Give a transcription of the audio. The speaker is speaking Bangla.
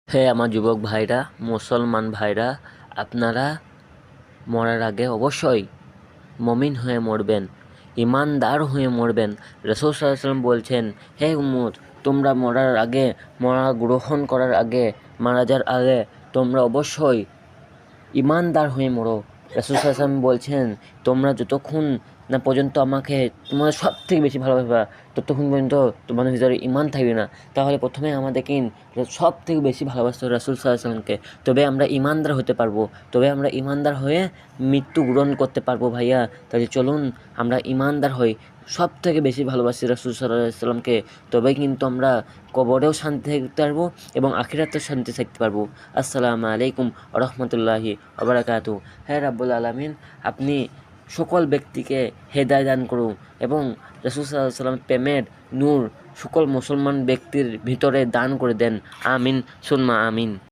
হে আমার যুবক ভাইরা, মুসলমান ভাইরা, আপনারা মরার আগে অবশ্যই মমিন হয়ে মরবেন, ইমানদার হয়ে মরবেন। রাসূল সাল্লাল্লাহু আলাইহি ওয়াসাল্লাম বলছেন, হে উম্মত, তোমরা মরার আগে, মরা গ্রহণ করার আগে, মারা যাওয়ার আগে তোমরা অবশ্যই ইমানদার হয়ে মরো। রাসূল সাল্লাল্লাহু আলাইহি ওয়াসাল্লাম বলছেন, তোমরা যতক্ষণ না পর্যন্ত আমাকে তোমাদের সব থেকে বেশি ভালোবাসবা, ততক্ষণ পর্যন্ত তোমাদের ভিতরে ইমান থাকবে না। তাহলে প্রথমে আমাদেরকে সব থেকে বেশি ভালোবাসতে হবে রাসূল সাল্লাল্লাহু আলাইহি ওয়াসাল্লামকে। তবে আমরা ইমানদার হতে পারবো, তবে আমরা ইমানদার হয়ে মৃত্যু গ্রহণ করতে পারবো ভাইয়া। তাহলে চলুন আমরা ইমানদার হই, সব থেকে বেশি ভালোবাসি রাসূল সাল্লাল্লাহু আলাইহি ওয়াসাল্লামকে। তবেই কিন্তু আমরা কবরেও শান্তি থাকতে পারবো এবং আখিরাতেও শান্তি থাকতে পারবো। আসসালামু আলাইকুম ওয়া রাহমাতুল্লাহি ওয়া বারাকাতুহু। হে রাব্বুল আলামিন, আপনি সকল ব্যক্তিকে হেদায়েত দান করুন এবং রাসূল সাল্লাল্লাহু আলাইহি ওয়াসাল্লামের প্রেমের নূর সকল মুসলমান ব্যক্তির ভিতরে দান করে দেন। আমিন সুম্মা আমিন।